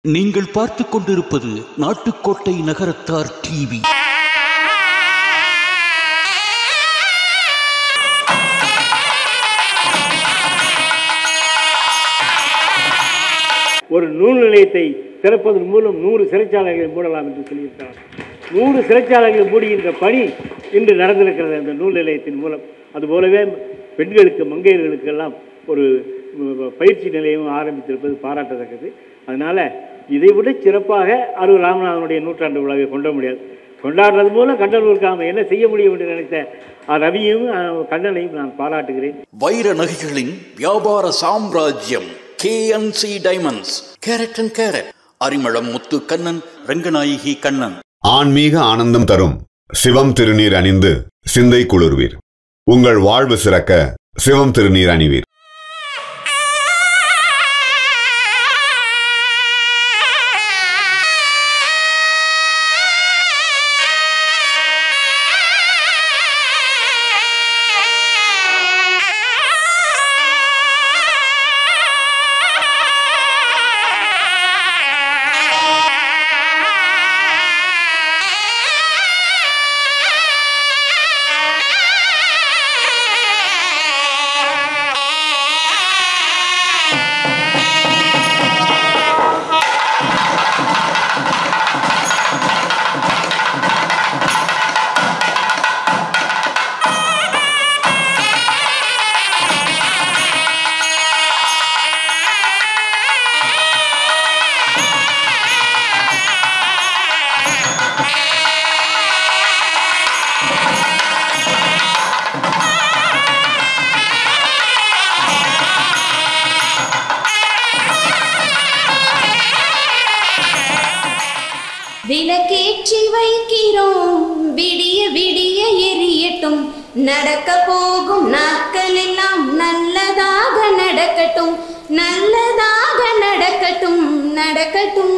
நீங்கள் பார்த்துக் கொண்டிருப்பது நாட்டுக்கோட்டை நகரத்தார் டிவி. ஒரு நூல் நிலையத்தை திறப்பதன் மூலம் 100 சிறைச்சாலைகளை மூடலாம் என்று சொல்லியிருக்கிறார். 100 சிறைச்சாலைகளை மூடுகின்ற பணி இன்று நடந்திருக்கிறது அந்த நூல் நிலையத்தின் மூலம். அதுபோலவே பெண்களுக்கு மங்கையர்களுக்கெல்லாம் ஒரு பயிற்சி நிலையம் ஆரம்பித்திருப்பது பாராட்டத்தக்கது. அதனால் இதைவிட சிறப்பாக அருள் ராமநாதனுடைய 100ஆண்டு விழாவை கொண்டாட முடியாது. கொண்டாடுறது மூலம் கண்ணனூருக்காக என்ன செய்ய முடியும் என்று நினைத்த ரவியும் கண்ணனையும் நான் பாராட்டுகிறேன். வைர நகைகளின் வியாபார சாம்ராஜ்யம் KNC diamonds. Carat and carat, Arimalam Muthu Kannan, Ranganayaki Kannan. ஆன்மீக ஆனந்தம் தரும் சிவம் திருநீர் அணிந்து சிந்தை குளிர்வீர். உங்கள் வாழ்வு சிறக்க சிவம் திருநீர் அணிவீர். விளக்கேற்றி வைக்கிறோம், விடிய விடிய எரியட்டும். நடக்க போகும் நாட்கள் எல்லாம் நல்லதாக நடக்கட்டும், நல்லதாக நடக்கட்டும், நடக்கட்டும்.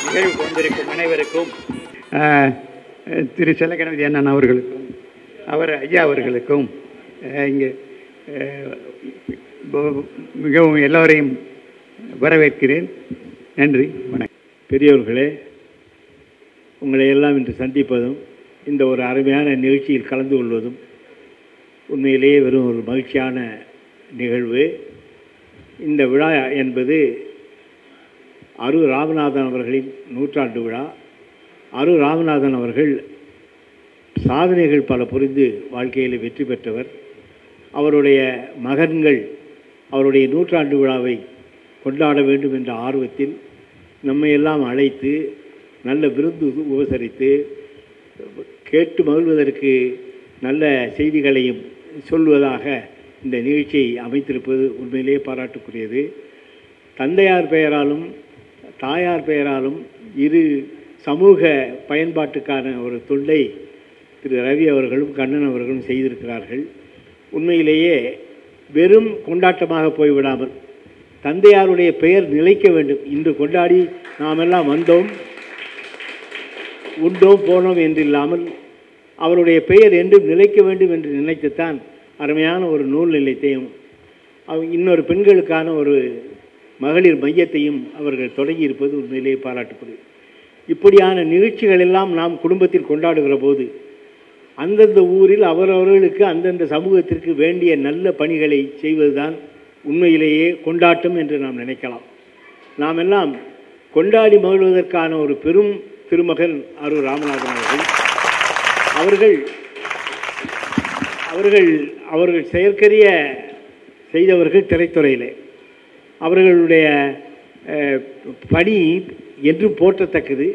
நிகழ்வுக்கு வந்திருக்கும் அனைவருக்கும், திரு செல்லகணபதி அண்ணன் அவர்களுக்கும், அவர் ஐயா அவர்களுக்கும் இங்கே மிகவும் எல்லோரையும் வரவேற்கிறேன். நன்றி, வணக்கம். பெரியவர்களே, உங்களை எல்லாம் இன்று சந்திப்பதும் இந்த ஒரு அருமையான நிகழ்ச்சியில் கலந்து கொள்வதும் உண்மையிலேயே வெறும் ஒரு மகிழ்ச்சியான நிகழ்வு. இந்த விழா என்பது அரு ராமநாதன் அவர்களின் 100ஆண்டு விழா. அரு ராமநாதன் அவர்கள் சாதனைகள் பல புரிந்து வாழ்க்கையில் வெற்றி பெற்றவர். அவருடைய மகன்கள் அவருடைய 100ஆண்டு விழாவை கொண்டாட வேண்டும் என்ற ஆர்வத்தில் நம்மையெல்லாம் அழைத்து நல்ல விருந்து உபசரித்து கேட்டு மகிழ்வதற்கு நல்ல செய்திகளையும் சொல்வதாக இந்த நிகழ்ச்சியை அமைத்திருப்பது உண்மையிலேயே பாராட்டுக்குரியது. தந்தையார் பெயராலும் தாயார் பெயராலும் இரு சமூக பயன்பாட்டுக்கான ஒரு தொண்டை திரு ரவி அவர்களும் கண்ணன் அவர்களும் செய்திருக்கிறார்கள். உண்மையிலேயே வெறும் கொண்டாட்டமாக போய்விடாமல் தந்தையாருடைய பெயர் நிலைக்க வேண்டும். இன்று கொண்டாடி நாமெல்லாம் வந்தோம், உண்டோம், போனோம் என்றில்லாமல் அவருடைய பெயர் என்றும் நிலைக்க வேண்டும் என்று நினைத்துத்தான் அருமையான ஒரு நூல் நிலையத்தையும் இன்னொரு பெண்களுக்கான ஒரு மகளிர் மையத்தையும் அவர்கள் தொடங்கியிருப்பது உண்மையிலேயே பாராட்டுக்குரியது. இப்படியான நிகழ்ச்சிகள் எல்லாம் நாம் குடும்பத்தில் கொண்டாடுகிற போது அந்தந்த ஊரில் அவரவர்களுக்கு அந்தந்த சமூகத்திற்கு வேண்டிய நல்ல பணிகளை செய்வதுதான் உண்மையிலேயே கொண்டாட்டம் என்று நாம் நினைக்கலாம். நாம் எல்லாம் கொண்டாடி மகிழ்வதற்கான ஒரு பெரும் திருமகன் அரு ராமநாதன் அவர்கள் செயற்கரிய செய்தவர்கள் திரைத்துறையிலே. அவர்களுடைய பணி என்றும் போற்றத்தக்கது.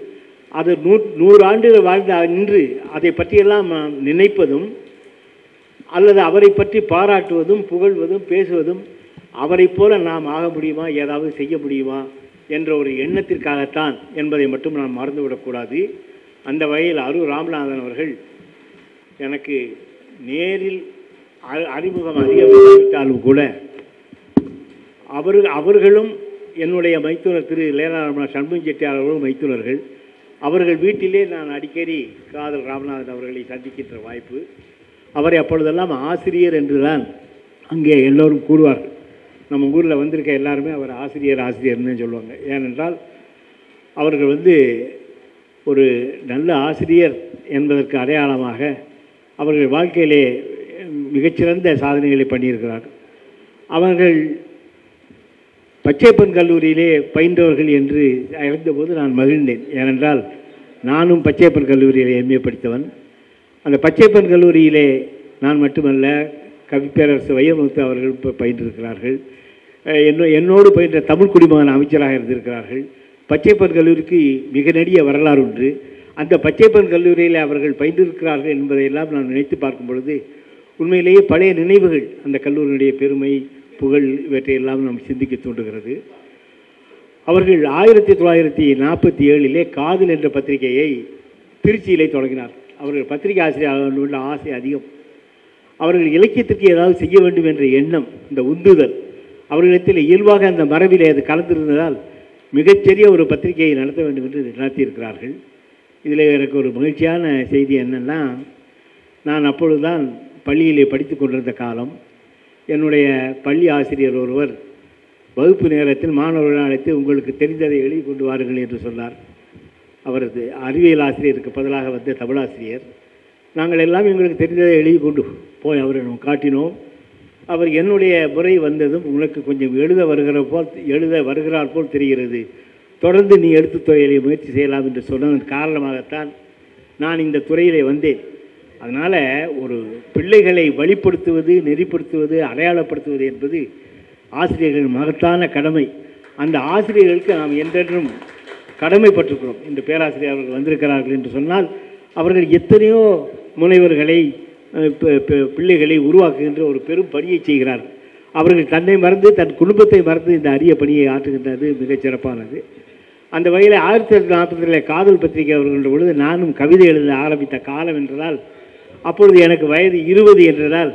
அது 100 ஆண்டுகள் வாழ்ந்த நின்று அதை பற்றியெல்லாம் நினைப்பதும் அல்லது அவரை பற்றி பாராட்டுவதும் புகழ்வதும் பேசுவதும் அவரை போல நாம் ஆக முடியுமா, ஏதாவது செய்ய முடியுமா என்ற ஒரு எண்ணத்திற்காகத்தான் என்பதை மட்டும் நாம் மறந்துவிடக்கூடாது. அந்த வகையில் அரு ராமநாதன் அவர்கள் எனக்கு நேரில் அறிமுகம் அதிகமாகிவிட்டாலும் கூட அவர்களும் என்னுடைய மைத்துனர் திரு லேனாராம சண்முகம் செட்டியார் அவர்களும் மைத்துனர்கள். அவர்கள் வீட்டிலே நான் அடிக்கடி காதல் ராமநாதன் அவர்களை சந்திக்கின்ற வாய்ப்பு. அவரை அப்பொழுதெல்லாம் ஆசிரியர் என்று தான் அங்கே எல்லோரும் கூறுவார்கள். நம்ம ஊரில் வந்திருக்க எல்லாருமே அவர் ஆசிரியர்னு சொல்லுவாங்க. ஏனென்றால் அவர்கள் ஒரு நல்ல ஆசிரியர் என்பதற்கு அடையாளமாக அவர்கள் வாழ்க்கையிலே மிகச்சிறந்த சாதனைகளை பண்ணியிருக்கிறார்கள். அவர்கள் பச்சையப்பன் கல்லூரியிலே பயின்றவர்கள் என்று அறிந்தபோது நான் மகிழ்ந்தேன். ஏனென்றால் நானும் பச்சையப்பன் கல்லூரியிலே எம்ஏ படித்தவன். அந்த பச்சையப்பன் கல்லூரியிலே நான் மட்டுமல்ல, கவிப்பேரரசு வையமுத்து அவர்கள் பயின்றிருக்கிறார்கள். என்னோடு பயின்ற தமிழ் குடிமகன் அமைச்சராக இருந்திருக்கிறார்கள். பச்சையப்பன் கல்லூரிக்கு மிக நெடிய வரலாறு உண்டு. அந்த பச்சையப்பன் கல்லூரியில் அவர்கள் பயின்றிருக்கிறார்கள் என்பதையெல்லாம் நான் நினைத்து பார்க்கும் பொழுது உண்மையிலேயே பழைய நினைவுகள், அந்த கல்லூரியினுடைய பெருமை புகழ் இவற்றையெல்லாம் நாம் சிந்திக்க தூண்டுகிறது. அவர்கள் 1947 காதல் என்ற பத்திரிகையை திருச்சியிலே தொடங்கினார். அவர்கள் பத்திரிகை ஆசிரியர் உள்ள ஆசை அதிகம். அவர்கள் இலக்கியத்திற்கு ஏதாவது செய்ய வேண்டும் என்ற எண்ணம், இந்த உந்துதல் அவர்களிடத்தில் இயல்பாக அந்த மரபிலே அது கலந்திருந்ததால் மிகச்சிறிய ஒரு பத்திரிகையை நடத்த வேண்டும் என்று நடத்தியிருக்கிறார்கள். இதில் எனக்கு ஒரு மகிழ்ச்சியான செய்தி என்னென்னா, நான் அப்பொழுதுதான் பள்ளியிலே படித்து கொண்டிருந்த காலம். என்னுடைய பள்ளி ஆசிரியர் ஒருவர் வகுப்பு நேரத்தில் மாணவர்கள் அழைத்து உங்களுக்கு தெரிந்ததை எழுதி கொண்டு வாருங்கள் என்று சொன்னார். அவரது அறிவியல் ஆசிரியருக்கு பதிலாக வந்த தமிழாசிரியர். நாங்கள் எல்லாம் எங்களுக்கு தெரிந்ததை எழுதி கொண்டு போய் அவரிடம் காட்டினோம். அவர் என்னுடைய முறை வந்ததும் உங்களுக்கு கொஞ்சம் எழுத வருகிறார் போல் தெரிகிறது, தொடர்ந்து நீ எழுத்துத் துறையிலே முயற்சி செய்யலாம் என்று சொன்னதன் காரணமாகத்தான் நான் இந்த துறையிலே வந்தேன். அதனால் ஒரு பிள்ளைகளை வழிப்படுத்துவது, நெறிப்படுத்துவது, அடையாளப்படுத்துவது என்பது ஆசிரியர்களின் மகத்தான கடமை. அந்த ஆசிரியர்களுக்கு நாம் என்றென்றும் கடமைப்பட்டிருக்கிறோம். இந்த பேராசிரியர் அவர்கள் வந்திருக்கிறார்கள் என்று சொன்னால் அவர்கள் எத்தனையோ முனைவர்களை பிள்ளைகளை உருவாக்குகின்ற ஒரு பெரும் பணியை செய்கிறார்கள். அவர்கள் தன்னை மறந்து தன் குடும்பத்தை மறந்து இந்த அரிய பணியை ஆற்றுகின்றது மிகச் சிறப்பானது. அந்த வகையில் 1947 காதல் பத்திரிகை அவர்கள் பொழுது நானும் கவிதை எழுத ஆரம்பித்த காலம் என்றதால், அப்பொழுது எனக்கு வயது 20 என்றதால்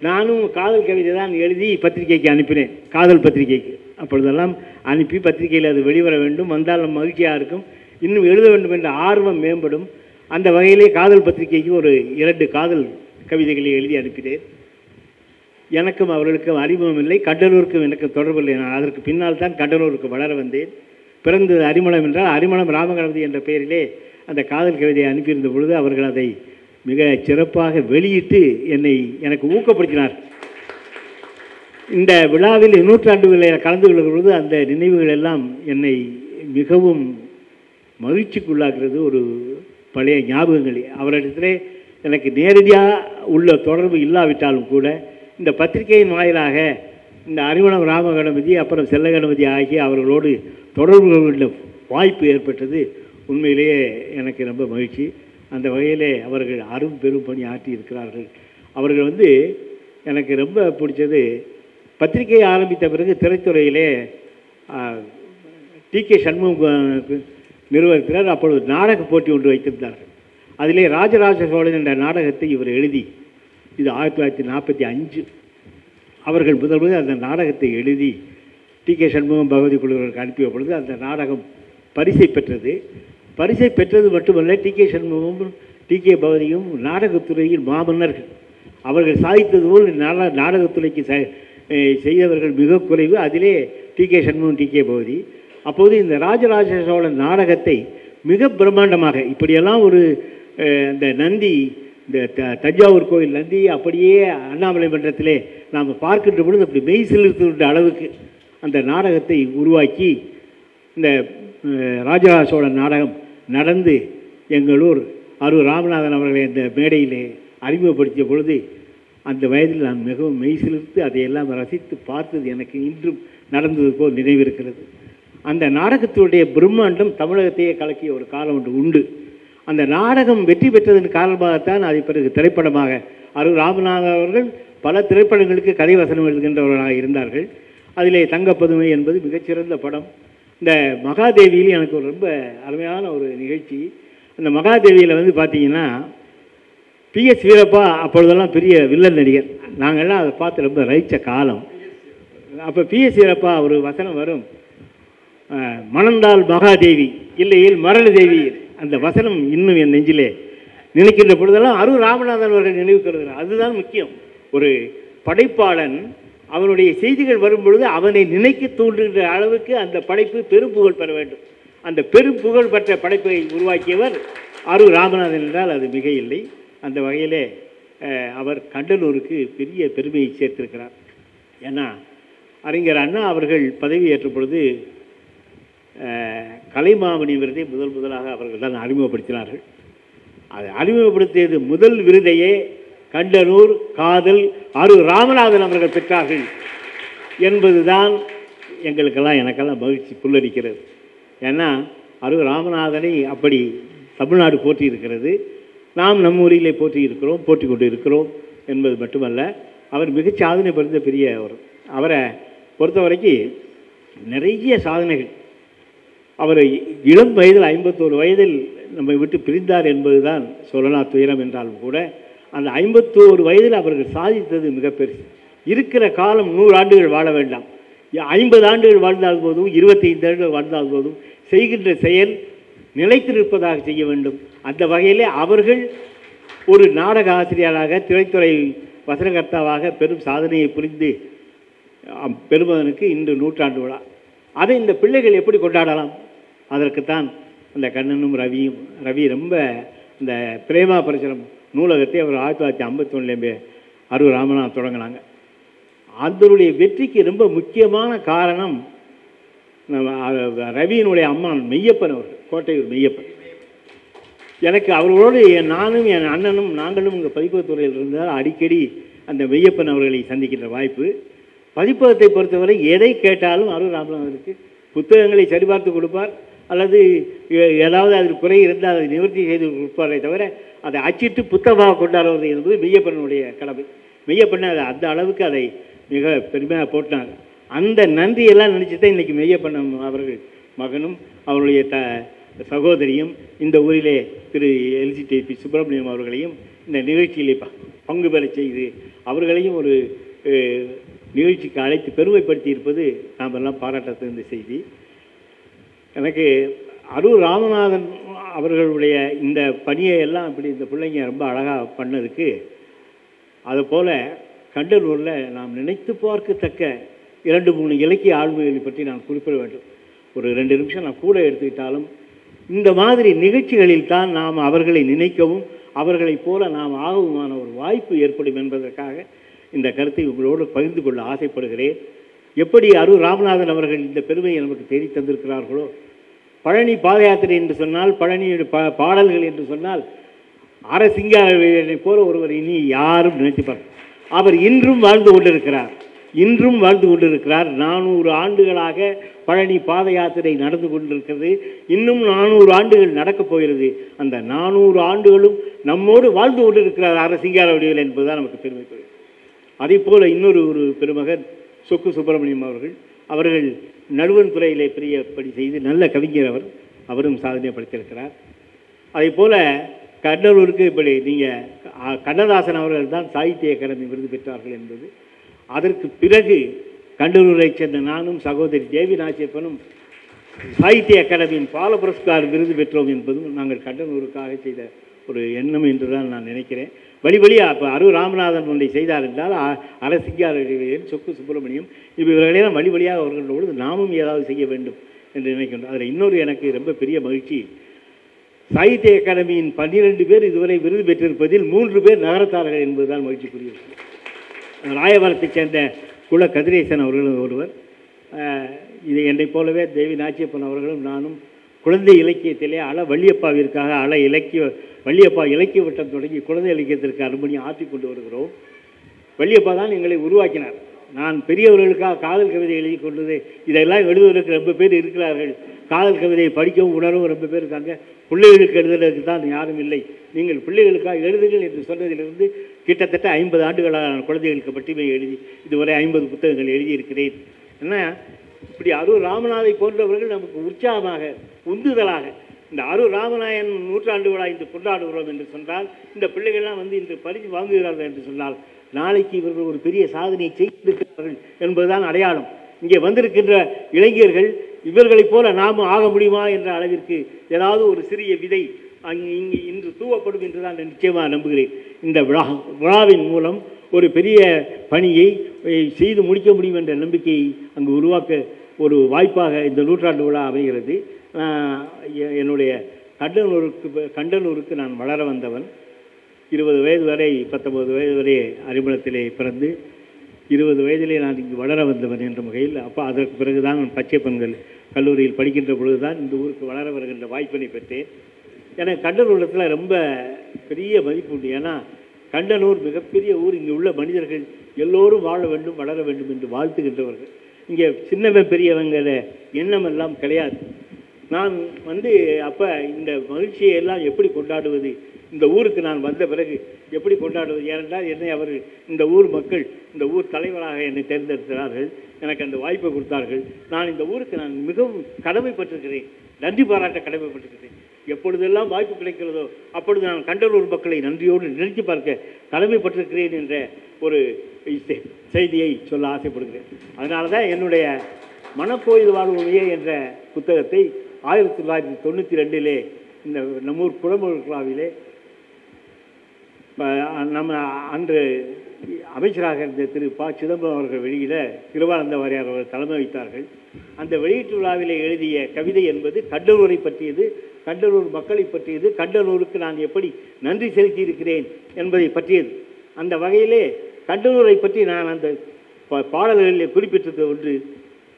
நானும் காதல் கவிதை தான் எழுதி பத்திரிகைக்கு அனுப்பினேன். காதல் பத்திரிகைக்கு அப்பொழுதெல்லாம் அனுப்பி பத்திரிகையில் அது வெளிவர வேண்டும், வந்தால் நம்ம மகிழ்ச்சியாக இருக்கும், இன்னும் எழுத வேண்டும் என்ற ஆர்வம் மேம்படும். அந்த வகையிலே காதல் பத்திரிகைக்கு ஒரு 2 காதல் கவிதைகளை எழுதி அனுப்பினேன். எனக்கும் அவர்களுக்கும் அறிமுகம் இல்லை, கண்டனூருக்கும் எனக்கு தொடர்பில்லை. நான் அதற்கு பின்னால் தான் கண்டனூருக்கு வளர வந்தேன். பிறந்தது அரிமளம் என்றால் அரிமளம் ராமகணபதி என்ற பெயரிலே அந்த காதல் கவிதையை அனுப்பியிருந்த பொழுது அவர்கள் அதை மிக சிறப்பாக வெளியிட்டு எனக்கு ஊக்கப்படுத்தினார். இந்த விழாவில் 100ஆண்டு விழாவில் கலந்து கொள்ளும் பொழுது அந்த நினைவுகள் எல்லாம் என்னை மிகவும் மகிழ்ச்சிக்குள்ளாக்குறது. ஒரு பழைய ஞாபகங்கள் அவரிடத்திலே எனக்கு நேரடியாக உள்ள தொடர்பு இல்லாவிட்டாலும் கூட இந்த பத்திரிகையின் வாயிலாக இந்த அரிமளம் ராமகணபதி அப்புறம் செல்ல கணபதி ஆகிய அவர்களோடு தொடர்பு கொள்ள வாய்ப்பு ஏற்பட்டது. உண்மையிலேயே எனக்கு ரொம்ப மகிழ்ச்சி. அந்த வகையிலே அவர்கள் பெரும் பணி ஆற்றி இருக்கிறார்கள். அவர்கள் எனக்கு ரொம்ப பிடிச்சது, பத்திரிகை ஆரம்பித்த பிறகு திரைத்துறையிலே டி.கே. சண்முகம் நிறுவனத்தினர் அப்பொழுது நாடக போட்டி ஒன்று வைத்திருந்தார்கள். அதிலே ராஜராஜ சோழன் என்ற நாடகத்தை இவர் எழுதி, இது 1945 அவர்கள் முதல் அந்த நாடகத்தை எழுதி டி.கே. சண்முகம் பகவதி குழுவினருக்கு அனுப்பிய பொழுது அந்த நாடகம் பரிசை பெற்றது. பரிசை பெற்றது மட்டுமல்ல, டி.கே. சண்முகமும் டி.கே. பகவதியும் நாடகத்துறையில் மாமன்னர்கள். அவர்கள் சாதித்தது போல் நாடகத்துறைக்கு செய்தவர்கள் மிக குறைவு. அதிலே டி.கே. சண்முகம், டி.கே. பகவதி. அப்போது இந்த ராஜராஜ சோழன் நாடகத்தை மிக பிரம்மாண்டமாக இப்படியெல்லாம் ஒரு அந்த நந்தி, இந்த தஞ்சாவூர் கோயில் நந்தி அப்படியே அண்ணாமலை மன்றத்திலே நாம் பார்க்கின்ற பொழுது அப்படி மெய் சிலிர்த்துகின்ற அளவுக்கு அந்த நாடகத்தை உருவாக்கி இந்த ராஜராஜ சோழன் நாடகம் நடந்து எங்களூர் அரூர் ராமநாதன் அவர்களை அந்த மேடையிலே அறிமுகப்படுத்திய பொழுது அந்த வயதில் நான் மிகவும் மெய் சிலிர்த்து அதையெல்லாம் ரசித்து பார்த்தது எனக்கு இன்றும் நடந்தது போல் நினைவிருக்கிறது. அந்த நாடகத்தினுடைய பிரம்மாண்டம் தமிழகத்தையே கலக்கிய ஒரு காலம் ஒன்று உண்டு. அந்த நாடகம் வெற்றி பெற்றதன் காரணமாகத்தான் அதை பிறகு திரைப்படமாக அரூர் ராமநாதன் அவர்கள் பல திரைப்படங்களுக்கு கதை வசனம் எழுதுகின்றவர்களாக இருந்தார்கள். அதிலே தங்கப்பதுமை என்பது மிகச்சிறந்த படம். இந்த மகாதேவியில் எனக்கு ஒரு ரொம்ப அருமையான ஒரு நிகழ்ச்சி. அந்த மகாதேவியில் பார்த்தீங்கன்னா பி.எஸ். வீரப்பா அப்பொழுதெல்லாம் பெரிய வில்லன் நடிகர். நாங்கள்லாம் அதை பார்த்து ரொம்ப ரசித்த காலம். அப்போ பி.எஸ். வீரப்பா ஒரு வசனம் வரும், மணந்தால் மகாதேவி இல்லையில் மரணதேவி. அந்த வசனம் இன்னும் என் நெஞ்சிலே நினைக்கின்ற பொழுதெல்லாம் அரூர் ராமநாதன் அவர்கள் நினைவுக்கிறார். அதுதான் முக்கியம். ஒரு படைப்பாளன் அவனுடைய செய்திகள் வரும்பொழுது அவனை நினைக்க தூண்டுகின்ற அளவுக்கு அந்த படைப்பு பெரும் புகழ் பெற வேண்டும். அந்த பெரும் புகழ் பெற்ற படைப்பை உருவாக்கியவர் அரூர் ராமநாதன் என்றால் அது மிக இல்லை. அந்த வகையிலே அவர் கண்டனூருக்கு பெரிய பெருமையை சேர்த்திருக்கிறார். ஏன்னா அறிஞர் அண்ணா அவர்கள் பதவி ஏற்ற பொழுது கலைமாமணி விருதை முதலாக அவர்கள் தான் அறிமுகப்படுத்தினார்கள். அதை அறிமுகப்படுத்தியது முதல் விருதையே கண்டனூர் காதல் அரூர் ராமநாதன் அவர்கள் பெற்றார்கள் என்பதுதான் எனக்கெல்லாம் மகிழ்ச்சி புல்லரிக்கிறது. ஏன்னா அரூர் ராமநாதனை அப்படி தமிழ்நாடு போற்றி இருக்கிறது, நாம் நம்ம ஊரிலே போற்றி கொண்டு இருக்கிறோம் என்பது மட்டுமல்ல, அவர் மிக சாதனை புரிந்த பெரியவர். அவரை பொறுத்த வரைக்கும் நிறைய சாதனைகள். அவர் இளம் வயதில் 51 வயதில் நம்மை விட்டு பிரிந்தார் என்பதுதான் சொல்லலாம் துயரம் என்றாலும் கூட, அந்த 51 வயதில் அவர்கள் சாதித்தது மிக பெருசு. இருக்கிற காலம் 100 ஆண்டுகள் வாழ வேண்டாம், 50 ஆண்டுகள் வாழ்ந்தால் போதும், 25 ஆண்டுகள் வாழ்ந்தால் போதும், செய்கின்ற செயல் நிலைத்திருப்பதாக செய்ய வேண்டும். அந்த வகையிலே அவர்கள் ஒரு நாடக ஆசிரியராக, திரைத்துறை வசனகர்த்தாவாக பெரும் சாதனையை புரிந்து பெருமகனுக்கு இன்று 100ஆண்டு விழா. அதை இந்த பிள்ளைகள் எப்படி கொண்டாடலாம்? அதற்குத்தான் அந்த கண்ணனும் ரவி ரொம்ப இந்த பிரேமா பரிசரம் நூலகத்தை அவர் 1951 அரூர் ராமநாதன் தொடங்கினாங்க. அதனுடைய வெற்றிக்கு ரொம்ப முக்கியமான காரணம் ரவியினுடைய அம்மா மெய்யப்பன் அவர்கள், கோட்டையூர் மெய்யப்பன். எனக்கு அவர்களோடு நானும் என் அண்ணனும் நாங்களும் இங்கே பதிப்பகத்துறையில் இருந்தால் அடிக்கடி அந்த மெய்யப்பன் அவர்களை சந்திக்கின்ற வாய்ப்பு. பதிப்பகத்தை பொறுத்தவரை எதை கேட்டாலும் அரூர் ராமநாதனுக்கு புத்தகங்களை சரிபார்த்து கொடுப்பார், அல்லது ஏதாவது அதில் குறை இருந்தால் அதை நிவர்த்தி செய்து கொடுப்பாரே தவிர அதை அச்சிட்டு புத்தகமாக கொண்டாடுவது என்பது மெய்யப்பனுடைய கடமை. மெய்யப்பண்ணை அந்த அளவுக்கு அதை மிக பெருமையாக போட்டாங்க. அந்த நன்றியெல்லாம் நினச்சி தான் இன்றைக்கி மெய்யப்பண்ணம் அவர்கள் மகனும் அவருடைய சகோதரியும் இந்த ஊரிலே திரு LCTP சுப்பிரமணியம் அவர்களையும் இந்த நிகழ்ச்சியிலே பங்கு பெற செய்து அவர்களையும் ஒரு நிகழ்ச்சிக்கு அழைத்து பெருமைப்படுத்தி இருப்பது நாம் எல்லாம் பாராட்டத்தகுந்த செய்தி. எனக்கு அரூர் ராமநாதன் அவர்களுடைய இந்த பணியை எல்லாம் இப்படி இந்த பிள்ளைங்க ரொம்ப அழகாக பண்ணதுக்கு, அதுபோல் கண்டனூரில் நாம் நினைத்து பார்க்கத்தக்க 2-3 இலக்கிய ஆளுமைகளை பற்றி நான் குறிப்பிட வேண்டும். ஒரு 2 நிமிஷம் நான் கூட எடுத்துக்கிட்டாலும், இந்த மாதிரி நிகழ்ச்சிகளில் தான் நாம் அவர்களை நினைக்கவும் அவர்களைப் போல நாம் ஆகவுமான ஒரு வாய்ப்பு ஏற்படும் என்பதற்காக இந்த கருத்தை உங்களோடு பகிர்ந்து கொள்ள ஆசைப்படுகிறேன். எப்படி அரூர் ராமநாதன் அவர்கள் இந்த பெருமையை நமக்கு தேடி தந்திருக்கிறார்களோ, பழனி பாத யாத்திரை என்று சொன்னால், பழனியுடைய பாடல்கள் என்று சொன்னால், சிங்காரவேலனை போல ஒருவர் இனி யாரும் நினைத்துப்பார். அவர் இன்றும் வாழ்ந்து கொண்டிருக்கிறார். 400 ஆண்டுகளாக பழனி பாத யாத்திரை நடந்து கொண்டிருக்கிறது. இன்னும் 400 ஆண்டுகள் நடக்கப் போகிறது. அந்த 400 ஆண்டுகளும் நம்மோடு வாழ்ந்து கொண்டிருக்கிறார் சிங்காரவேலன் என்பதுதான் நமக்கு பெருமைக்குரிய. அதே போல இன்னொரு பெருமகன் சொக்கு சுப்பிரமணியம் அவர்கள் நடுவன் துறையிலே பெரிய பணி செய்து நல்ல கவிஞர். அவரும் சாதனை படைத்திருக்கிறார். அதே போல கண்ணலூருக்கு இப்படி நீங்கள் கண்ணதாசன் அவர்கள் தான் சாகித்ய அகாடமி விருது பெற்றார்கள் என்பது. அதற்கு பிறகு கண்டலூரை சேர்ந்த நானும் சகோதரி தேவி நாச்சியப்பனும் சாகித்ய அகாடமியின் பால புரஸ்கார் விருது பெற்றோம் என்பதும் நாங்கள் கண்டலூருக்காக செய்த ஒரு எண்ணம் என்று தான் நான் நினைக்கிறேன். வழியாக இப்போ அரூர் ராமநாதன் ஒன்றை செய்தார் என்றால் சிங்காரவேலன், சொக்கு சுப்பிரமணியம் இவர்களெல்லாம் வழியாக அவர்களோடு நாமும் ஏதாவது செய்ய வேண்டும் என்று நினைக்கின்றோம். அதில் இன்னொரு எனக்கு ரொம்ப பெரிய மகிழ்ச்சி, சாகித்ய அகாடமியின் 12 பேர் இதுவரை விருது பெற்றிருப்பதில் 3 பேர் நகரத்தார்கள் என்பதுதான் மகிழ்ச்சிக்குரிய விஷயம். ராயவரத்தைச் சேர்ந்த குல கதிரேசன் அவர்களும் ஒருவர். இது என்னைப் போலவே தேவி நாச்சியப்பன் அவர்களும் நானும் குழந்தை இலக்கியத்திலே வள்ளியப்பாவிற்காக வள்ளியப்பா இலக்கிய வட்டம் தொடங்கி குழந்தை இலக்கியத்திற்கு அனுமதி ஆற்றிக் கொண்டு வருகிறோம். வள்ளியப்பா தான் எங்களை உருவாக்கினார். நான் பெரியவர்களுக்காக காதல் கவிதை எழுதி கொண்டது, இதெல்லாம் எழுதுவதற்கு ரொம்ப பேர் இருக்கிறார்கள். காதல் கவிதையை படிக்கவும் உணரவும் ரொம்ப பேர் இருக்காங்க. பிள்ளைகளுக்கு எழுதுவதற்கு தான் யாரும் இல்லை, நீங்கள் பிள்ளைகளுக்காக எழுதுங்கள் என்று சொன்னதிலிருந்து கிட்டத்தட்ட 50 ஆண்டுகளாக நான் குழந்தைகளுக்கு மட்டுமே எழுதி இதுவரை 50 புத்தகங்கள் எழுதியிருக்கிறேன். என்ன இப்படி அரூர் ராமநாதை போன்றவர்கள் நமக்கு உற்சாகமாக உந்துதலாக இந்த அரூர் ராமநாயன் 100ஆண்டு விழா இன்று கொண்டாடுகிறோம் என்று சொன்னால், இந்த பிள்ளைகள்லாம் இன்று பரிசு வாங்குகிறார்கள் என்று சொன்னால், நாளைக்கு இவர்கள் ஒரு பெரிய சாதனையை செய்திருக்கிறார்கள் என்பதுதான் அடையாளம். இங்கே வந்திருக்கின்ற இளைஞர்கள் இவர்களைப் போல நாமும் ஆக முடியுமா என்ற அளவிற்கு ஏதாவது ஒரு சிறிய விதை இங்கு இன்று தூவப்படும் என்று தான் நிச்சயமாக நம்புகிறேன். இந்த விழாவின் மூலம் ஒரு பெரிய பணியை செய்து முடிக்க முடியும் என்ற நம்பிக்கையை அங்கு உருவாக்க ஒரு வாய்ப்பாக இந்த 100ஆண்டு விழா அமைகிறது. என்னுடைய கண்டனூருக்கு நான் வளர வந்தவன். 20 வயது வரை 19 வயது வரை அறிமுகத்திலே பிறந்து 20 வயதிலே நான் இங்கு வளர வந்தவன் என்ற வகையில், அப்போ அதற்கு பிறகுதான் நான் பச்சை பெண்கள் கல்லூரியில் படிக்கின்ற பொழுதுதான் இந்த ஊருக்கு வளர வருகின்ற வாய்ப்பினை பெற்றேன். எனக்கு கண்டனூரத்தில் ரொம்ப பெரிய மதிப்பு உண்டு. ஏன்னா கண்டனூர் மிகப்பெரிய ஊர். இங்கே உள்ள மனிதர்கள் எல்லோரும் வாழ வேண்டும், வளர வேண்டும் என்று வாழ்த்துகின்றவர்கள். இங்கே சின்னவன் பெரியவங்கள எண்ணமெல்லாம் கிடையாது. நான் அப்போ இந்த மகிழ்ச்சியை எல்லாம் எப்படி கொண்டாடுவது, இந்த ஊருக்கு நான் வந்த பிறகு எப்படி கொண்டாடுவது? ஏனென்றால் என்னை அவர்கள் இந்த ஊர் மக்கள் இந்த ஊர் தலைவராக என்னை தேர்ந்தெடுக்கிறார்கள், எனக்கு அந்த வாய்ப்பை கொடுத்தார்கள். நான் இந்த ஊருக்கு நான் மிகவும் கடமைப்பட்டிருக்கிறேன், நன்றி பாராட்ட கடமைப்பட்டிருக்கிறேன். எப்பொழுதெல்லாம் வாய்ப்பு கிடைக்கிறதோ அப்பொழுது நான் கண்டலூர் மக்களை நன்றியோடு நினைத்து பார்க்க கடமைப்பட்டிருக்கிறேன் என்ற ஒரு செய்தியை சொல்ல ஆசைப்படுகிறேன். அதனால தான் என்னுடைய மனக்கோயில் வாழ்வுமையே என்ற புத்தகத்தை 1992 இந்த நம்மூர் குடமுழுக்கு விழாவிலே நம்ம அன்று அமைச்சராக இருந்த திரு ப. சிதம்பரம் அவர்கள் வெளியிட கிருபானந்த வாரியார் அவர்கள் தலைமை வைத்தார்கள். அந்த வெளியீட்டு விழாவிலே எழுதிய கவிதை என்பது கண்டலூரை பற்றியது, கண்டலூர் மக்களை பற்றியது, கண்டலூருக்கு நான் எப்படி நன்றி செலுத்தி இருக்கிறேன் என்பதை பற்றியது. அந்த வகையிலே கண்டலூரை பற்றி நான் அந்த பாடல்களில் குறிப்பிட்டது ஒன்று,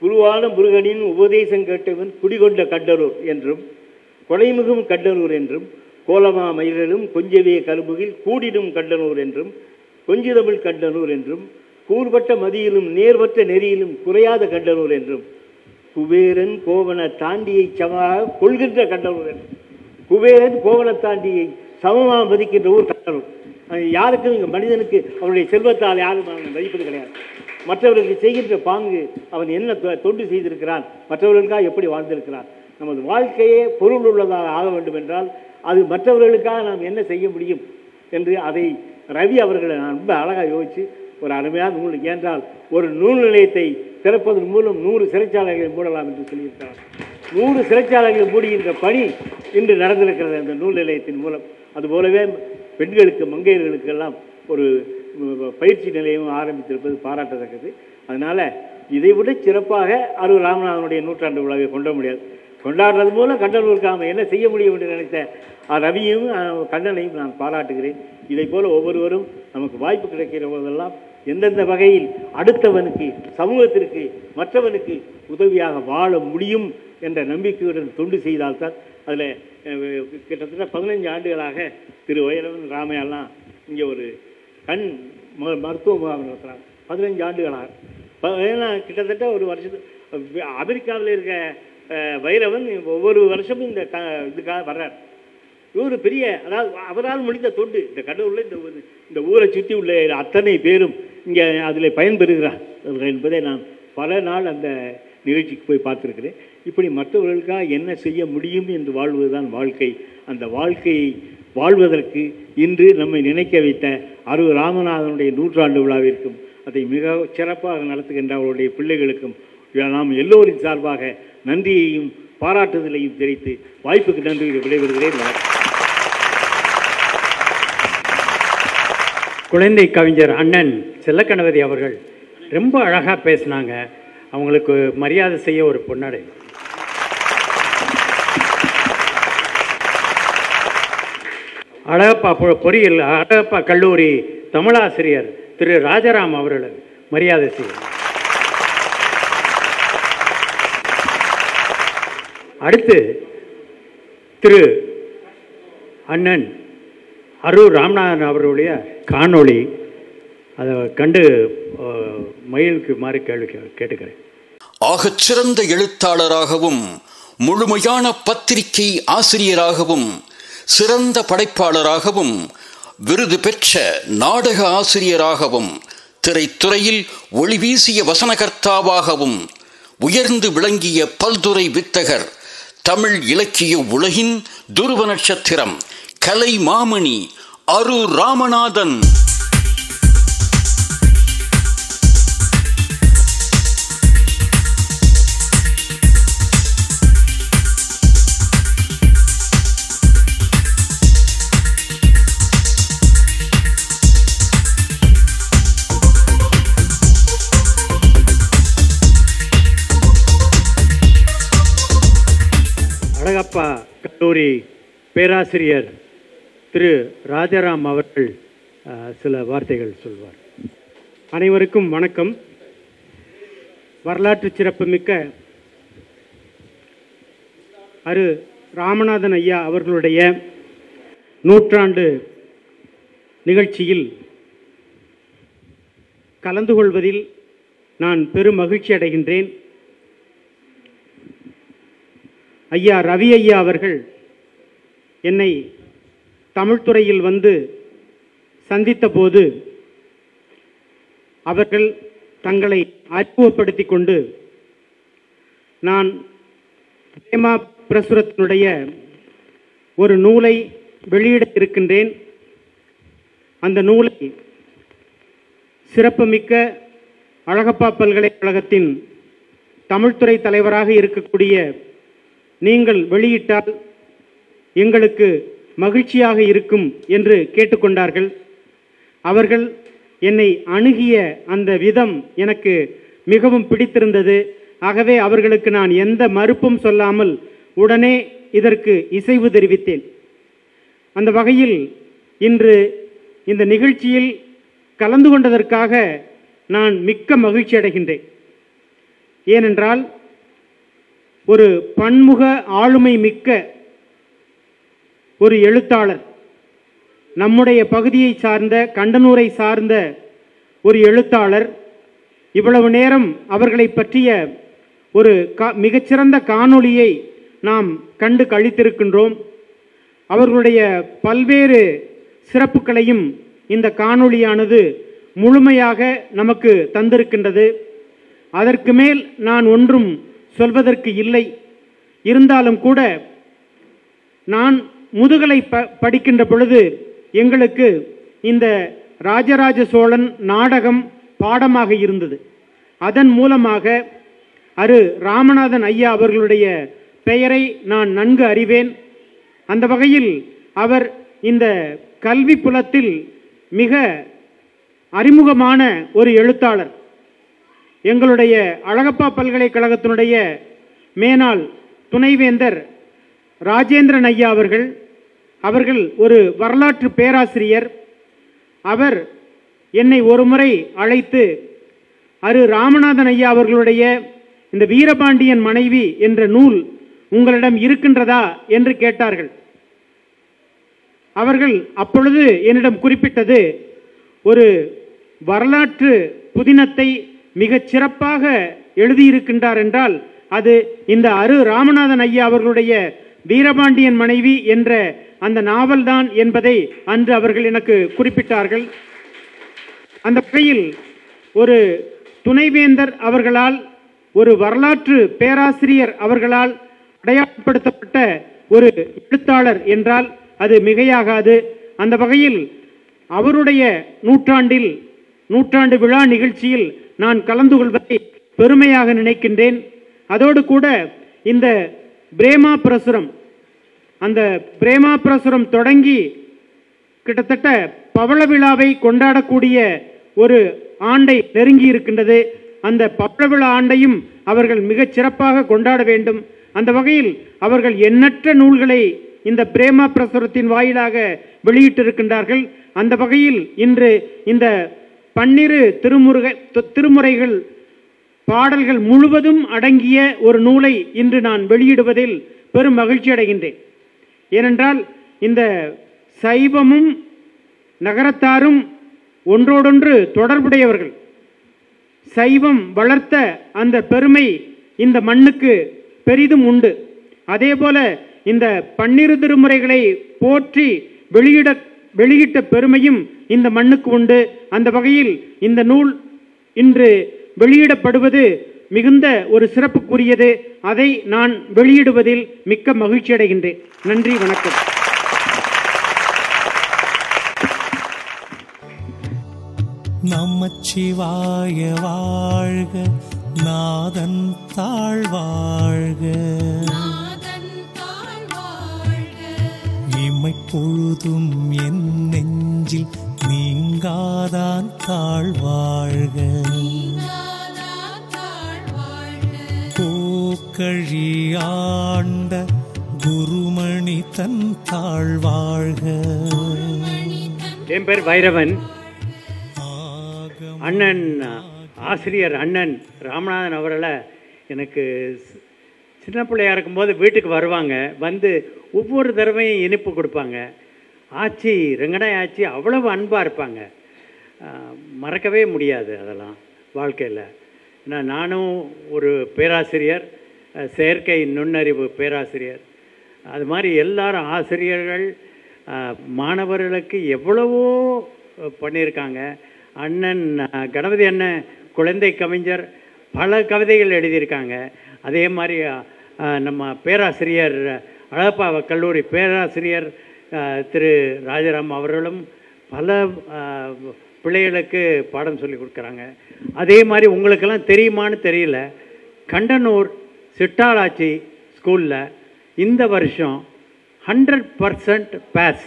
குருவான முருகனின் உபதேசம் கேட்டவன் குடிகொண்ட கண்டலூர் என்றும், கொலைமிகும் கண்டலூர் என்றும், கோலமா மயிலும் கொஞ்சவே கரும்புகில் கூடிடும் கண்டனூர் என்றும், கொஞ்சிதமிழ் கண்டனூர் என்றும், கூர்பட்ட மதியிலும் நேர்பட்ட நெறியிலும் குறையாத கண்டனூர் என்றும், குபேரன் கோவன தாண்டியை சமமாக கொள்கின்ற கண்டனூர் என்றும். குபேரன் கோவன தாண்டியை சமமாக மதிக்கின்ற ஊர் கண்டனூர். யாருக்கும் இங்கே மனிதனுக்கு அவருடைய செல்வத்தால் யாரும் அவனை மதிப்பது கிடையாது. மற்றவர்களுக்கு செய்கின்ற பாங்கு, அவன் என்ன தொண்டு செய்திருக்கிறான், மற்றவர்களுக்காக எப்படி வாழ்ந்திருக்கிறான். நமது வாழ்க்கையே பொருள் உள்ளதாக ஆக வேண்டும் என்றால் அது மற்றவர்களுக்காக நாம் என்ன செய்ய முடியும் என்று அதை ரவி அவர்களை நான் ரொம்ப அழகாக யோசித்து ஒரு அருமையான நூல். ஏனென்றால் ஒரு நூல் நிலையத்தை திறப்பதன் மூலம் 100 சிறைச்சாலைகளை மூடலாம் என்று சொல்லியிருக்கிறார். 100 சிறைச்சாலைகளை மூடுகின்ற பணி இன்று நடந்திருக்கிறது அந்த நூல் நிலையத்தின் மூலம். அதுபோலவே பெண்களுக்கு மங்கையர்களுக்கெல்லாம் ஒரு பயிற்சி நிலையம் ஆரம்பித்திருப்பது பாராட்டத்தக்கது. அதனால் இதைவிட சிறப்பாக அரூர் ராமநாதனுடைய 100ஆண்டு விழாவை கொண்டாட முடியாது. கொண்டாடுறது மூலம் கண்டனூருக்கு நாம் என்ன செய்ய முடியும் என்று நினைத்த ரவியும் கண்ணனையும் நான் பாராட்டுகிறேன். இதை போல ஒவ்வொருவரும் நமக்கு வாய்ப்பு கிடைக்கிற போதெல்லாம் எந்தெந்த வகையில் அடுத்தவனுக்கு, சமூகத்திற்கு, மற்றவனுக்கு உதவியாக வாழ முடியும் என்ற நம்பிக்கையுடன் தொண்டு செய்தால்தான் அதில் கிட்டத்தட்ட 15 ஆண்டுகளாக திரு வைரவன் ராமையெல்லாம் இங்கே ஒரு கண் மருத்துவ முகாம் நடத்துகிறாங்க. 15 ஆண்டுகளாக. ஏன்னா கிட்டத்தட்ட ஒரு வருஷத்துக்கு அமெரிக்காவில் இருக்க வைரவன் ஒவ்வொரு வருஷமும் இதுக்காக வர்றார். இவர் பெரிய, அதாவது அவரால் முடிந்த தொண்டு இந்த கடவுளில் இந்த ஊரை சுற்றி உள்ள அத்தனை பேரும் இங்கே அதில் பயன்பெறுகிறார் என்பதை நான் பல நாள் அந்த நிகழ்ச்சிக்கு போய் பார்த்துருக்கிறேன். இப்படி மற்றவர்களுக்காக என்ன செய்ய முடியும் என்று வாழ்வதுதான் வாழ்க்கை. அந்த வாழ்க்கையை வாழ்வதற்கு இன்று நம்மை நினைக்க வைத்த அரூர் ராமநாதனுடைய 100ஆண்டு விழாவிற்கும் அதை மிக சிறப்பாக நடத்துகின்ற அவருடைய பிள்ளைகளுக்கும் நாம் எல்லோரின் சார்பாக நன்றியையும் பாராட்டுதலையும் தெரிவித்து வாய்ப்புக்கு நன்றி விடைபெறுகிறேன். குழந்தை கவிஞர் அண்ணன் செல்லக்கணபதி அவர்கள் ரொம்ப அழகாக பேசினாங்க. அவங்களுக்கு மரியாதை செய்ய ஒரு பொன்னடை. அழகப்பா பொறியியல் அழகப்பா கல்லூரி தமிழாசிரியர் திரு ராஜாராம் அவர்கள் மரியாதை செய்ய. அடுத்து திரு அண்ணன் அரூர் ராமநாதன் அவர்களுடைய காணொளி அதை கண்டு மயிலுக்கு மாறி கேள்வி கேட்டுக்கிறேன். ஆகச் சிறந்த எழுத்தாளராகவும் முழுமையான பத்திரிகை ஆசிரியராகவும் சிறந்த படைப்பாளராகவும் விருது பெற்ற நாடக ஆசிரியராகவும் திரைத்துறையில் ஒளிவீசிய வசனகர்த்தாவாகவும் உயர்ந்து விளங்கிய பல்துறை வித்தகர், தமிழ் இலக்கிய உலகின் துருவ நட்சத்திரம், கலை மாமணி அரூர் ராமநாதன். அழகப்பா கல்லூரி பேராசிரியர் திரு ராஜாராம் அவர்கள் சில வார்த்தைகள் சொல்வார். அனைவருக்கும் வணக்கம். வரலாற்று சிறப்புமிக்க அரு ராமநாதன் ஐயா அவர்களுடைய 100ஆண்டு நிகழ்ச்சியில் கலந்து கொள்வதில் நான் பெரும் மகிழ்ச்சி அடைகின்றேன். ஐயா ரவி ஐயா அவர்கள் என்னை தமிழ்துறையில் வந்து சந்தித்த போது அவர்கள் தங்களை அறிமுகப்படுத்தி கொண்டு, நான் பிரேமா பிரசுரத்தினுடைய ஒரு நூலை வெளியிட இருக்கின்றேன், அந்த நூலை சிறப்புமிக்க அழகப்பா பல்கலைக்கழகத்தின் தமிழ்துறை தலைவராக இருக்கக்கூடிய நீங்கள் வெளியிட்டால் எங்களுக்கு மகிழ்ச்சியாக இருக்கும் என்று கேட்டுக்கொண்டார்கள். அவர்கள் என்னை அணுகிய அந்த விதம் எனக்கு மிகவும் பிடித்திருந்தது. ஆகவே அவர்களுக்கு நான் எந்த மறுப்பும் சொல்லாமல் உடனே இதற்கு இசைவு தெரிவித்தேன். அந்த வகையில் இன்று இந்த நிகழ்ச்சியில் கலந்து கொண்டதற்காக நான் மிக்க மகிழ்ச்சி அடைகின்றேன். ஏனென்றால் ஒரு பன்முக ஆளுமை மிக்க ஒரு எழுத்தாளர், நம்முடைய பகுதியை சார்ந்த கண்டனூரை சார்ந்த ஒரு எழுத்தாளர், இவ்வளவு நேரம் அவர்களை பற்றிய ஒரு மிகச்சிறந்த காணொளியை நாம் கண்டு கழித்திருக்கின்றோம். அவர்களுடைய பல்வேறு சிறப்புகளையும் இந்த காணொளியானது முழுமையாக நமக்கு தந்திருக்கின்றது. அதற்கு மேல் நான் ஒன்றும் சொல்வதற்கு இல்லை. இருந்தாலும் கூட நான் முதுகலை படிக்கின்ற பொழுது எங்களுக்கு இந்த ராஜராஜ சோழன் நாடகம் பாடமாக இருந்தது. அதன் மூலமாக அரு ராமநாதன் ஐயா அவர்களுடைய பெயரை நான் நன்கு அறிவேன். அந்த வகையில் அவர் இந்த கல்வி புலத்தில் மிக அறிமுகமான ஒரு எழுத்தாளர். எங்களுடைய அழகப்பா பல்கலைக்கழகத்தினுடைய மேனாள் துணைவேந்தர் ராஜேந்திரன் ஐயா அவர்கள் ஒரு வரலாற்று பேராசிரியர். அவர் என்னை ஒருமுறை அழைத்து அரு ராமநாதன் ஐயா அவர்களுடைய இந்த வீரபாண்டியன் மனைவி என்ற நூல் உங்களிடம் இருக்கின்றதா என்று கேட்டார்கள். அவர்கள் அப்பொழுது என்னிடம் குறிப்பிட்டது, ஒரு வரலாற்று புதினத்தை மிகச் சிறப்பாக எழுதியிருக்கின்றார் என்றால் அது இந்த அரு ராமநாதன் ஐயா அவர்களுடைய வீரபாண்டியன் மனைவி என்ற அந்த நாவல்தான் என்பதை அன்று அவர்கள் எனக்கு குறிப்பிட்டார்கள். அந்த வகையில் ஒரு துணைவேந்தர் அவர்களால், ஒரு வரலாற்று பேராசிரியர் அவர்களால் அடையாளப்படுத்தப்பட்ட ஒரு எழுத்தாளர் என்றால் அது மிகையாகாது. அந்த வகையில் அவருடைய நூற்றாண்டு விழா நிகழ்ச்சியில் நான் கலந்து கொள்வதை பெருமையாக நினைக்கின்றேன். அதோடு கூட இந்த பிரேமா பிரசுரம், அந்த பிரேமா பிரசுரம் தொடங்கி கிட்டத்தட்ட பவள விழாவை கொண்டாடக்கூடிய ஒரு ஆண்டை நெருங்கி இருக்கின்றது. அந்த பவள விழா ஆண்டையும் அவர்கள் மிகச் சிறப்பாக கொண்டாட வேண்டும். அந்த வகையில் அவர்கள் எண்ணற்ற நூல்களை இந்த பிரேமா பிரசுரத்தின் வாயிலாக வெளியிட்டிருக்கின்றார்கள். அந்த வகையில் இன்று இந்த 12 திருமுறைகள் பாடல்கள் முழுவதும் அடங்கிய ஒரு நூலை இன்று நான் வெளியிடுவதில் பெரும் மகிழ்ச்சி அடைகின்றேன். ஏனென்றால் இந்த சைவமும் நகரத்தாரும் ஒன்றோடொன்று தொடர்புடையவர்கள். சைவம் வளர்த்த அந்த பெருமை இந்த மண்ணுக்கு பெரிதும் உண்டு. அதேபோல இந்த 12 திருமுறைகளை போற்றி வெளியிட்ட பெருமையும் இந்த மண்ணுக்கு உண்டு. அந்த வகையில் இந்த நூல் இன்று வெளியிடப்படுவது மிகுந்த ஒரு சிறப்புக்குரியது. அதை நான் வெளியிடுவதில் மிக்க மகிழ்ச்சி அடைகின்றேன். நன்றி, வணக்கம். நமச்சிவாய வாழ்க, நாதன் தாழ் வாழ்க, இமை பொழுதும் என் நெஞ்சில் நீங்காதான் தாழ் வாழ்க, கோக்கழி ஆண்ட குருமணி தன் தாழ் வாழ்க. என் பேர் வைரவன். அண்ணன் ஆசிரியர் அண்ணன் ராமநாதன் அவர்களை எனக்கு சின்ன பிள்ளையாக இருக்கும்போது வீட்டுக்கு வருவாங்க. வந்து ஒவ்வொரு தடவையும் இனிப்பு கொடுப்பாங்க. ஆச்சி, ரெங்கடாய் ஆச்சி அவ்வளவு அன்பாக இருப்பாங்க. மறக்கவே முடியாது அதெல்லாம் வாழ்க்கையில். நானும் ஒரு பேராசிரியர், செயற்கை நுண்ணறிவு பேராசிரியர். அது மாதிரி எல்லாரும் ஆசிரியர்கள் மாணவர்களுக்கு எவ்வளவோ பண்ணியிருக்காங்க. அண்ணன் கணபதி அண்ணன் குழந்தை கவிஞர், பல கவிதைகள் எழுதியிருக்காங்க. அதே மாதிரி நம்ம பேராசிரியர் அழகப்பா கல்லூரி பேராசிரியர் திரு ராஜாராம் அவர்களும் பல பிள்ளைகளுக்கு பாடம் சொல்லி கொடுக்குறாங்க. அதே மாதிரி உங்களுக்கெல்லாம் தெரியுமான்னு தெரியல, கண்டனூர் சிட்டாளாச்சி ஸ்கூலில் இந்த வருஷம் 100% பாஸ்.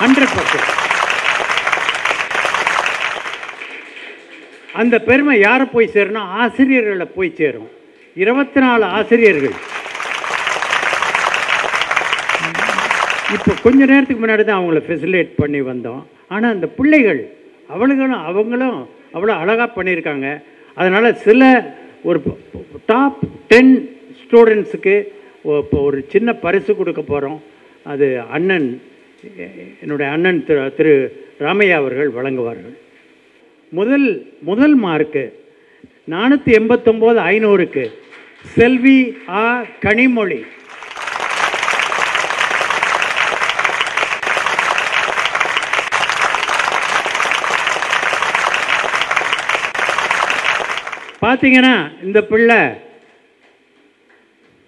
100%. அந்த பெருமை யாரை போய் சேரும்னா ஆசிரியர்களை போய் சேரும். 24 ஆசிரியர்கள். இப்போ கொஞ்ச நேரத்துக்கு முன்னாடி தான் அவங்கள ஃபெசிலேட் பண்ணி வந்தோம். ஆனால் அந்த பிள்ளைகள் அவங்களும் அவ்வளோ அழகாக பண்ணியிருக்காங்க. அதனால் சில ஒரு டாப் 10 ஸ்டூடெண்ட்ஸுக்கு இப்போ ஒரு சின்ன பரிசு கொடுக்க போகிறோம். அது என்னுடைய அண்ணன் திரு ராமையா அவர்கள் வழங்குவார்கள். முதல் மார்க்கு 489 500க்கு செல்வி ஆ கனிமொழி. பார்த்தீங்கன்னா இந்த பிள்ளை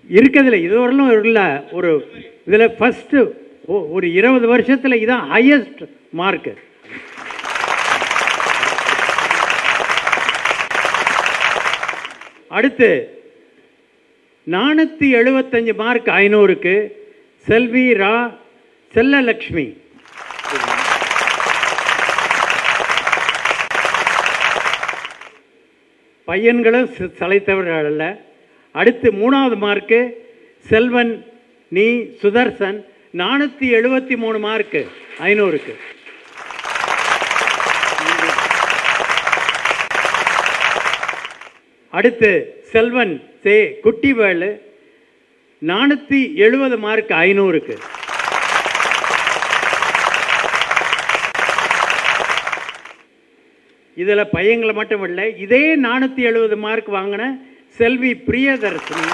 இருக்கிறதுல இதுவரையிலும் இல்லை, ஒரு இதில் ஃபஸ்ட்டு ஒரு 20 வருஷத்தில் இதான் ஹையஸ்ட் மார்க்கு. அடுத்து 475 மார்க் 500க்கு செல்வி ரா செல்லலக்ஷ்மி. பையன்களும் சளைத்தவர்கள் அல்ல. அடுத்து 3வது மார்க்கு செல்வன் நீ சுதர்சன் 473 மார்க்கு 500க்கு. அடுத்து செல்வன் சே குட்டிவேலு 470 மார்க் 500க்கு. இதில் பையங்களை மட்டும் இல்லை, இதே 470 மார்க் வாங்கின செல்வி பிரியதர்ஷினி.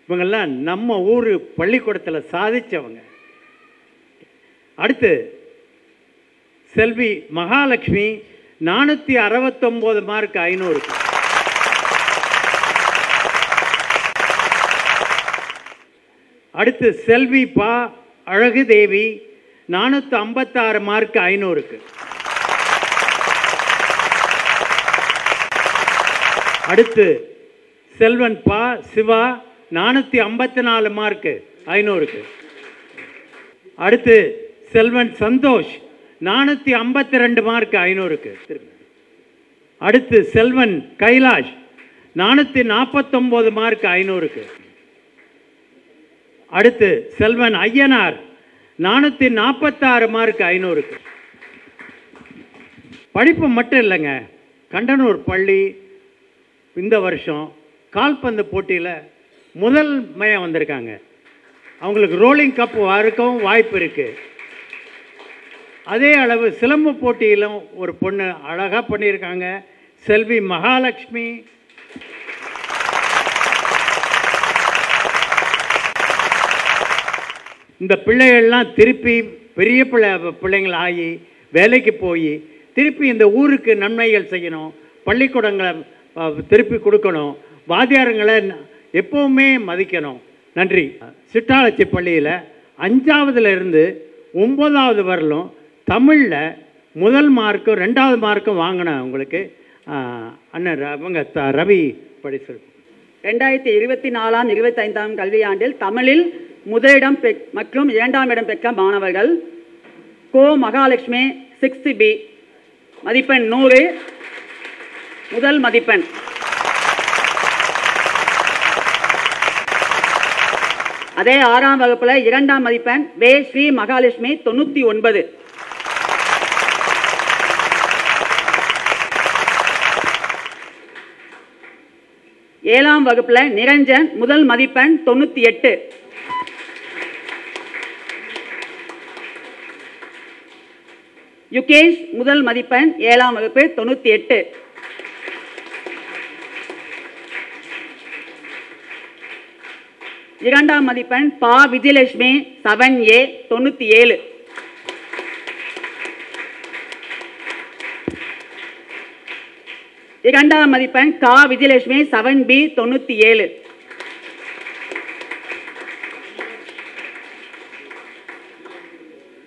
இவங்கெல்லாம் நம்ம ஊர் பள்ளிக்கூடத்தில் சாதிச்சவங்க. அடுத்து செல்வி மகாலட்சுமி 469 மார்க் 500க்கு. அடுத்து செல்வி பா அழகு தேவி 456 மார்க் 500க்கு. அடுத்து செல்வன் பா சிவா 454 மார்க் 500க்கு. அடுத்து செல்வன் சந்தோஷ் 452 மார்க் 500க்கு. அடுத்து செல்வன் கைலாஷ் 449 மார்க் 500க்கு. அடுத்து செல்வன் ஐயனார் 446 மார்க் 500க்கு. படிப்பு மட்டும் இல்லைங்க, கண்டனூர் பள்ளி இந்த வருஷம் கால்பந்து போட்டியில் முதல் மையம் வந்திருக்காங்க. அவங்களுக்கு ரோலிங் கப் வரவும் வாய்ப்பு இருக்குது. அதே அளவு சிலம்பு போட்டியிலும் ஒரு பொண்ணு அழகாக பண்ணியிருக்காங்க, செல்வி மகாலட்சுமி. இந்த பிள்ளைகள்லாம் திருப்பி பெரிய பிள்ளைங்கள் ஆகி வேலைக்கு போய் திருப்பி இந்த ஊருக்கு நன்மைகள் செய்யணும், பள்ளிக்கூடங்களை திருப்பி கொடுக்கணும், வாத்தியாரங்களை எப்போவுமே மதிக்கணும். நன்றி. சிட்டாளச்சி பள்ளியில் 5வதுலேருந்து 9வது வரலும் தமிழில் முதல் மார்க்கும் 2வது மார்க்கும் வாங்கினேன். உங்களுக்கு அண்ணன் அவங்க ரவி படி சொல். 2024-25 கல்வியாண்டில் தமிழில் முதலிடம் மற்றும் 2ஆம் இடம் பெற்ற மாணவர்கள் கோ மகாலட்சுமி 6th B மதிப்பெண் 100 முதல் மதிப்பெண். அதே 6ஆம் வகுப்புல 2ஆம் மதிப்பெண் வே ஸ்ரீ மகாலட்சுமி 99. ஏழாம் வகுப்புல நிரஞ்சன் முதல் மதிப்பெண் 98. யுகேஷ் முதல் மதிப்பெண் 7ஆம் வகுப்பு 98. இரண்டாம் மதிப்பெண் பா விஜயலட்சுமி 7A 97. இரண்டாம் மதிப்பெண் கா விஜயலட்சுமி 7B 97.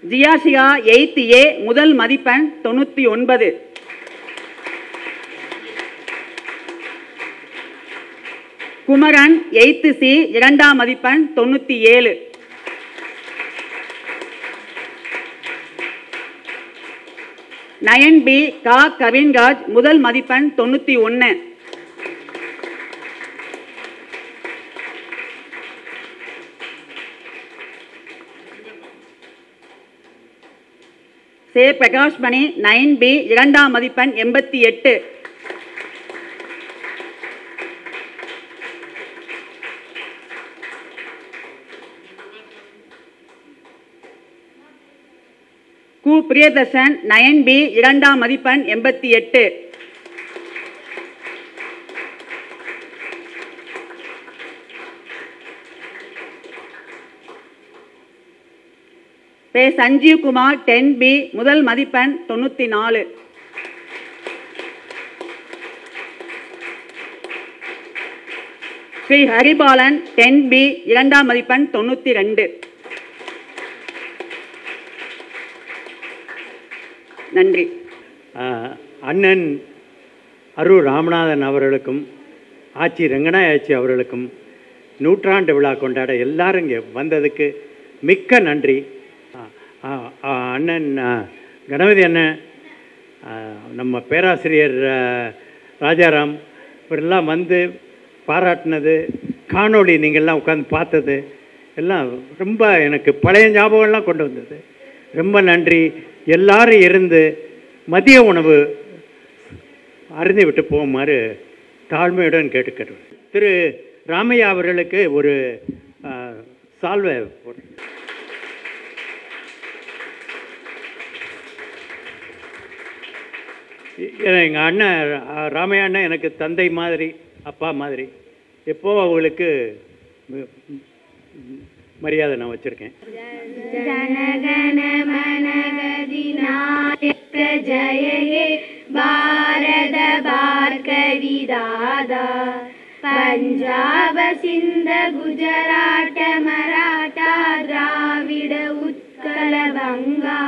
ஜியாஷிகா 8A முதல் மதிப்பெண் 99. குமரன் 8th C 2ஆம் மதிப்பெண் 97. நயன் பி கா கவின்ராஜ் முதல் மதிப்பெண் 91. சே பிரகாஷ்மணி 9B 2ஆம் மதிப்பெண் 88. கு பிரியதர்ஷன் 9B 2ஆம் மதிப்பெண் 88. பே சஞ்சீவ் குமார் 10B முதல் மதிப்பெண் 94. ஸ்ரீ ஹரிபாலன் 10B 2ஆம் மதிப்பெண் 92. நன்றி. அண்ணன் அரூர் ராமநாதன் அவர்களுக்கும் ஆச்சி ரங்கநாயாச்சி அவர்களுக்கும் நூற்றாண்டு விழா கொண்டாட எல்லாரும் இங்கே வந்ததுக்கு மிக்க நன்றி. அண்ணன் கணபதி அண்ணன், நம்ம பேராசிரியர் ராஜாராம் இவரெல்லாம் வந்து பாராட்டினது, காணொளி நீங்கள்லாம் உட்காந்து பார்த்தது எல்லாம் ரொம்ப எனக்கு பழைய ஞாபகம்லாம் கொண்டு வந்தது. ரொம்ப நன்றி. எல்லாரும் இருந்து மதிய உணவு அருந்தி விட்டு போகுமாறு தாழ்மையுடன் கேட்டுக்கிறேன். திரு ராமையா அவர்களுக்கு ஒரு சால்வை எங்கள் அண்ணன் ராமையா அண்ணன் எனக்கு தந்தை மாதிரி, அப்பா மாதிரி. எப்போ அவங்களுக்கு மரியாதை நான் வச்சுருக்கேன். ஜனகண மனகதி நாயக ஜய ஹே பாரத பார்கவி தாதா. பஞ்சாப சிந்த குஜராட்ட மராட்டா திராவிட உத்கல வங்கா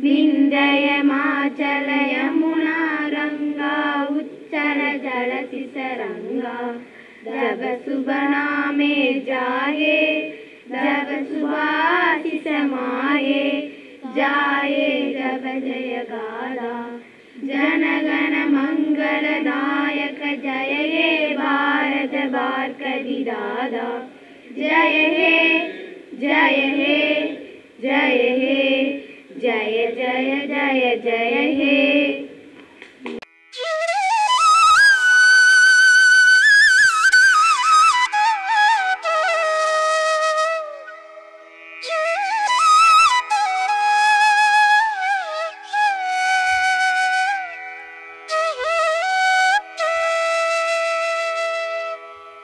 விந்தய மாச்சல யமுனா கங்கா உச்சர ஜல சிசரங்கா. जब सुबना में जाए जब सुभाषिष समाये जाए जब जय गादा. जनगण मंगल नायक जय हे भारत भार्गवी दादा. जय हे जय हे जय हे जय जय जय जय हे.